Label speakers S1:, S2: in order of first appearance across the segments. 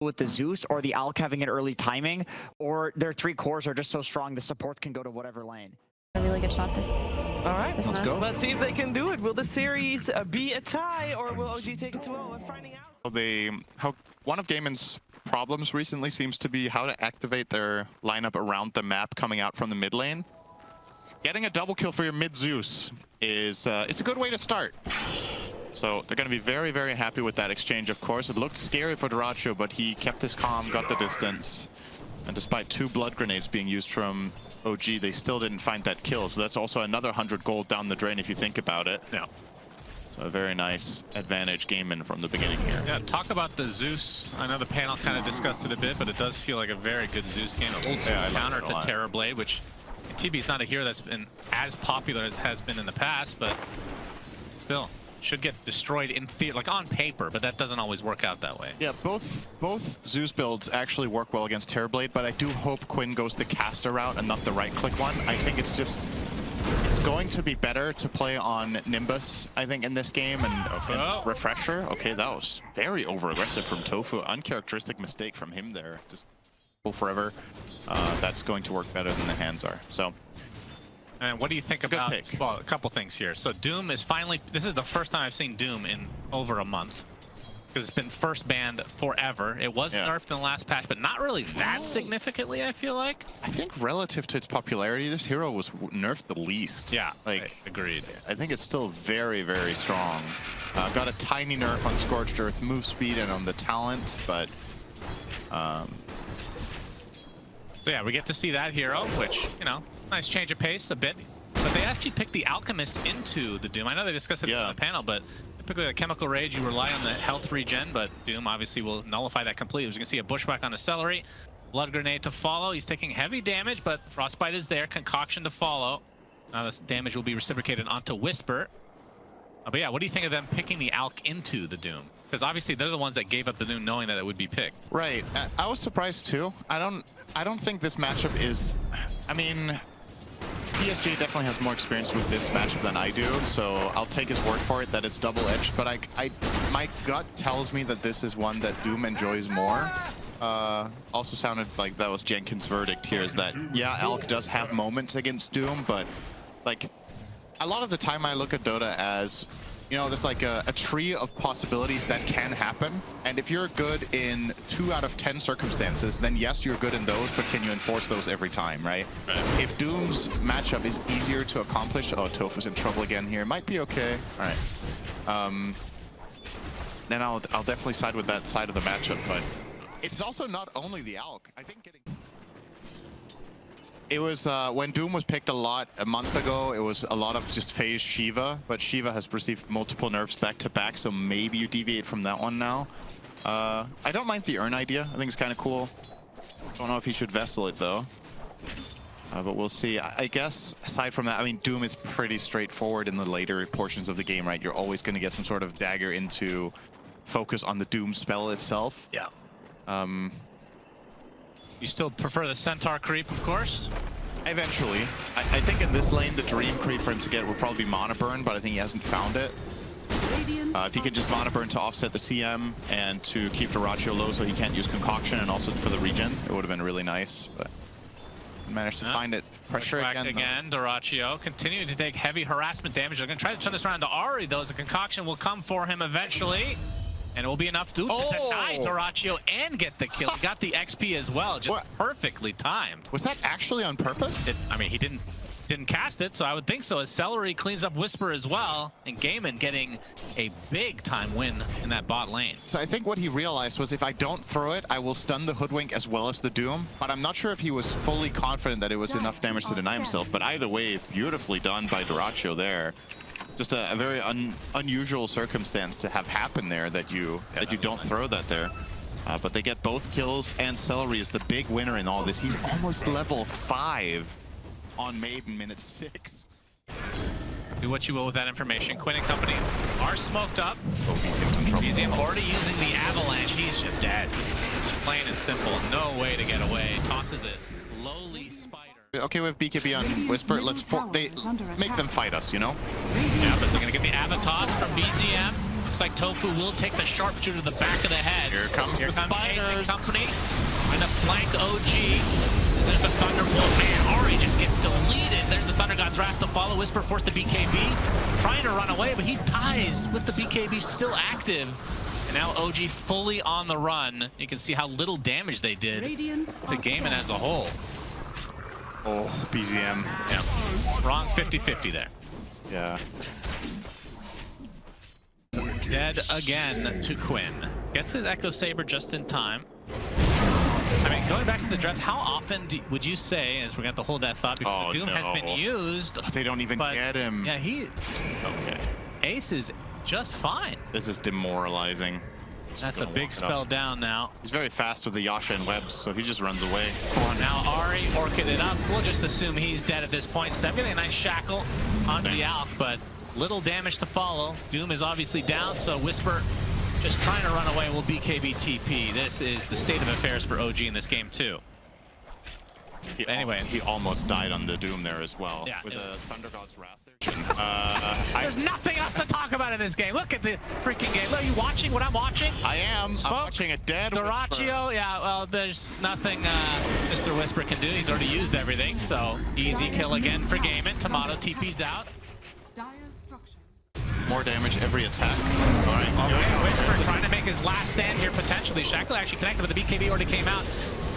S1: with the Zeus or the Alk having an early timing, or their 3 cores are just so strong the supports can go to whatever lane.
S2: A really good shot this.
S3: All right,
S2: let's
S3: go. Let's see if they can do it. Will the series be a tie, or will OG take it 2-0? We're finding out.
S4: One of Gaimin's problems recently seems to be how to activate their lineup around the map coming out from the mid lane. Getting a double kill for your mid Zeus is it's a good way to start. So they're going to be very, very happy with that exchange, of course. It looked scary for Duracho, but he kept his calm, got the distance. And despite 2 blood grenades being used from OG, they still didn't find that kill. So that's also another 100 gold down the drain if you think about it.
S5: Yeah.
S4: So a very nice advantage Gaimin from the beginning here.
S5: Yeah, talk about the Zeus. I know the panel kind of discussed it a bit, but it does feel like a very good Zeus game. An old school counter to Terrorblade, which TB's not a hero that's been as popular as has been in the past, but still should get destroyed in theory, like on paper, but that doesn't always work out that way.
S4: Yeah, both Zeus builds actually work well against Terrorblade, but I do hope Quinn goes the caster route and not the right-click one. I think it's going to be better to play on Nimbus, I think, in this game, and Refresher. Okay, that was very over-aggressive from Tofu. Uncharacteristic mistake from him there. Just go forever. That's going to work better than the hands are. So.
S5: And what do you think about, well, a couple things here. So Doom is finally, this is the first time I've seen Doom in over a month. Because it's been first banned forever. It was nerfed in the last patch, but not really that significantly, I feel like.
S4: I think relative to its popularity, this hero was nerfed the least.
S5: Yeah,
S4: like
S5: agreed.
S4: I think it's still very, very strong. Got a tiny nerf on Scorched Earth move speed and on the talent, but...
S5: So yeah, we get to see that hero, which, you know, nice change of pace a bit. But they actually picked the Alchemist into the Doom. I know they discussed it on the panel, but typically the Chemical Rage, you rely on the health regen, but Doom obviously will nullify that completely. As you can see, a Bushwhack on the Celery. Blood Grenade to follow. He's taking heavy damage, but Frostbite is there. Concoction to follow. Now this damage will be reciprocated onto Whisper. But yeah, what do you think of them picking the Alk into the Doom? Because obviously they're the ones that gave up the Doom knowing that it would be picked.
S4: Right. I was surprised too. I don't think this matchup is... I mean... PSG definitely has more experience with this matchup than I do, so I'll take his word for it that it's double-edged, but my gut tells me that this is one that Doom enjoys more. Also sounded like that was Jenkins' verdict here, is that, yeah, Alk does have moments against Doom, but like a lot of the time I look at Dota as, you know, there's like a tree of possibilities that can happen. And if you're good in 2 out of 10 circumstances, then yes, you're good in those, but can you enforce those every time, right? If Doom's matchup is easier to accomplish, oh, Tofu's in trouble again here. Might be okay. All right. Then I'll definitely side with that side of the matchup, but it's also not only the Alk. I think getting... It was when Doom was picked a month ago, it was a lot of just phased Shiva, but Shiva has received multiple nerfs back to back, so maybe you deviate from that one now. I don't mind the Urn idea. I think it's kind of cool. Don't know if he should Vessel it though. But we'll see. I guess aside from that, I mean, Doom is pretty straightforward in the later portions of the game, right? You're always going to get some sort of dagger into focus on the Doom spell itself.
S5: Yeah. You still prefer the Centaur creep, of course?
S4: Eventually. I think in this lane, the dream creep for him to get would probably be Mana Burn, but I think he hasn't found it. If he could just Mana Burn to offset the CM and to keep Duracho low so he can't use Concoction and also for the regen, it would have been really nice, but managed to find it. Pressure again.
S5: Duracho continuing to take heavy harassment damage. They're going to try to turn this around to Ari, though, as the Concoction will come for him eventually. And it will be enough to deny Duracho and get the kill. He got the XP as well, just perfectly timed.
S4: Was that actually on purpose?
S5: I mean, he didn't cast it, so I would think so. As Celery cleans up Whisper as well, and Gaimin getting a big time win in that bot lane.
S4: So I think what he realized was if I don't throw it, I will stun the Hoodwink as well as the Doom. But I'm not sure if he was fully confident that it was enough damage to deny himself. But either way, beautifully done by Duracho there. Just a very unusual circumstance to have happen there that you don't throw that there. But they get both kills, and Celery is the big winner in all this. He's almost level 5 on Maiden minute 6.
S5: Do what you will with that information. Quinn and company are smoked up. BZM already using the Avalanche. He's just dead. Just plain and simple. No way to get away. Tosses it. Lowly Spider.
S4: Okay, we have BKB on Whisper. Let's make them fight us, you know?
S5: Yeah, but they're going to get the Avatos from BZM. Looks like Tofu will take the sharpshooter to the back of the head.
S4: Here comes the
S5: Ace
S4: spiders.
S5: and company. Trying to flank OG. There's the Thunderbolt. Man, Ari just gets deleted. There's the Thunder God's Wrath to follow. Whisper forced to BKB. Trying to run away, but he dies with the BKB still active. And now OG fully on the run. You can see how little damage they did to Gaimin as a whole.
S4: Oh, BZM.
S5: Yeah. Wrong 50-50 there.
S4: Yeah.
S5: Dead again to Quinn. Gets his Echo Saber just in time. I mean, going back to the draft, how often would you say, as we're going to have to hold that thought, because Doom has been used.
S4: They don't even get him.
S5: Yeah,
S4: Okay.
S5: Ace is just fine.
S4: This is demoralizing.
S5: That's a big spell down now.
S4: He's very fast with the Yasha and webs, so he just runs away.
S5: Now Ari orchid it up. We'll just assume he's dead at this point. Ceb getting a nice shackle onto the Alk, but little damage to follow. Doom is obviously down, so Whisper just trying to run away will BKB TP. This is the state of affairs for OG in this game too. Anyway,
S4: he almost died on the Doom there as well.
S5: Yeah,
S4: with the Thunder God's Wrath there.
S5: There's nothing else to talk about in this game. Look at the freaking game. Look, are you watching what I'm watching?
S4: I am.
S5: Smoke.
S4: I'm watching a dead
S5: Dorachio, yeah, well, there's nothing Mr. Whisper can do. He's already used everything, so easy kill again for Gaimin. Tomato TP's out.
S4: More damage every attack. All right.
S5: Okay, Whisper trying to make his last stand here potentially. Shackle actually connected, but the BKB already came out.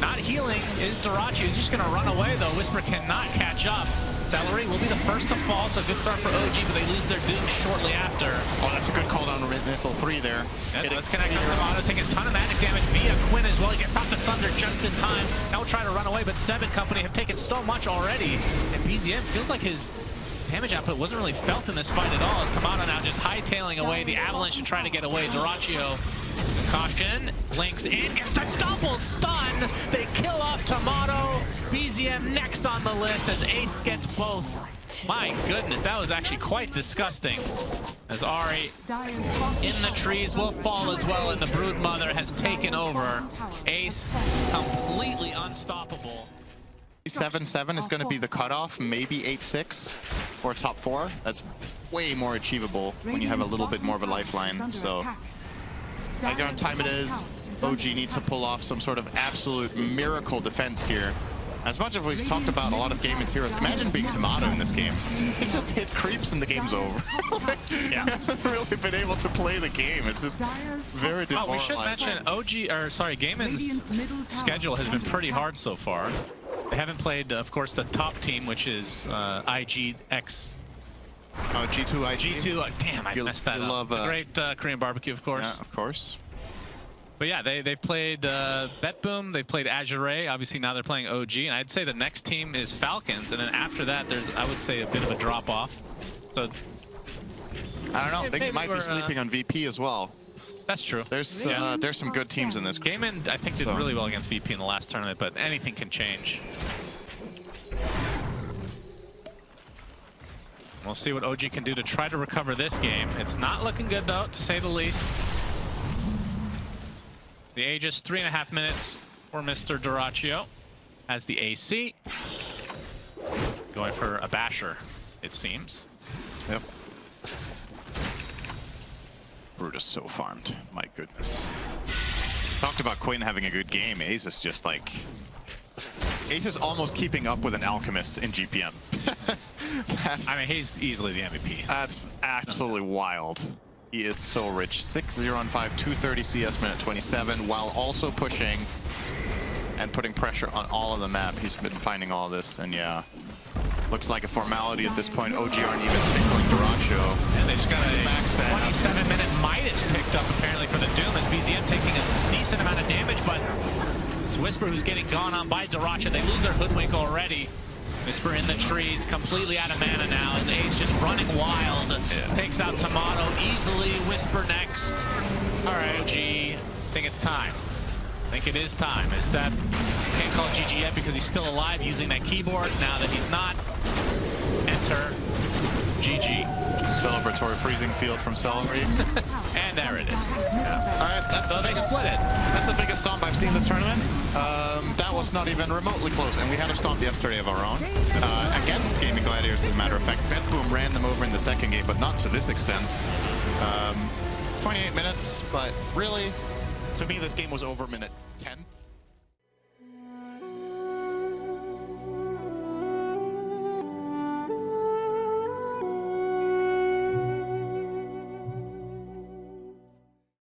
S5: Not healing is Dorachio. He's just going to run away, though. Whisper cannot catch up. Celery will be the first to fall, so good start for OG, but they lose their Doom shortly after.
S4: Oh, that's a good call down missile 3 there.
S5: Let's connect on Tomato, taking a ton of magic damage via Quinn as well. He gets off the Thunder just in time. Now we'll try to run away, but Ceb and company have taken so much already. And BZM feels like his damage output wasn't really felt in this fight at all, as Tomato now just hightailing away the Avalanche and trying to get away. Dorachio, caution, blinks in, gets the double stun. They kill off Tomato. BZM next on the list as Ace gets both. My goodness, that was actually quite disgusting. As Ari in the trees will fall as well, and the Brood Mother has taken over. Ace completely unstoppable.
S4: 7-7 is going to be the cutoff, maybe 8-6 or top 4. That's way more achievable when you have a little bit more of a lifeline. So, I don't know what time it is. OG needs to pull off some sort of absolute miracle defense here. As much as we've talked about a lot of Gaimin's heroes, imagine being Tomato in this game. He just hit creeps and the game's over.
S5: Yeah.
S4: He hasn't really been able to play the game. It's just very demoralizing.
S5: Oh, we should mention Gaimin's schedule has been pretty hard so far. They haven't played, of course, the top team, which is IG.X.
S4: G2 IG.
S5: G2, damn, I messed that up. The great Korean barbecue, of course.
S4: Yeah, of course.
S5: But yeah, they've played BetBoom, they've played Azure. Obviously now they're playing OG, and I'd say the next team is Falcons, and then after that, there's, I would say, a bit of a drop-off. So
S4: I don't know. They might be sleeping on VP as well.
S5: That's true.
S4: There's some good teams in this game.
S5: Gaimin, I think, did really well against VP in the last tournament, but anything can change. We'll see what OG can do to try to recover this game. It's not looking good, though, to say the least. The Aegis, 3.5 minutes for Mr. Dorachio as the AC. Going for a basher, it seems.
S4: Yep. Brutus so farmed. My goodness. Talked about Quinn having a good game. Ace is just like... Ace is almost keeping up with an Alchemist in GPM.
S5: I mean, he's easily the MVP.
S4: That's absolutely wild. He is so rich. 6-0 on 5, 230 CS minute 27, while also pushing and putting pressure on all of the map. He's been finding all this, and yeah. Looks like a formality at this point. OG aren't even tickling Dorachio.
S5: And they just got a 27-minute Midas picked up, apparently, for the Doom, as BZM taking a decent amount of damage, but it's Whisper who's getting gone on by Dorachio. They lose their Hoodwink already. Whisper in the trees, completely out of mana now, as Ace just running wild. Takes out Tomato easily. Whisper next. All right, OG, I think it's time. I think it is time. As Ceb can't call GG yet because he's still alive using that keyboard. Now that he's not, enter GG.
S4: Celebratory freezing field from Celery.
S5: And there it is.
S4: Yeah. All right,
S5: so they split it.
S4: That's the biggest stomp I've seen this tournament. That was not even remotely close, and we had a stomp yesterday of our own against Gaming Gladiators, as a matter of fact. BetBoom ran them over in the second game, but not to this extent. 28 minutes, but really, to me, this game was over minute 10.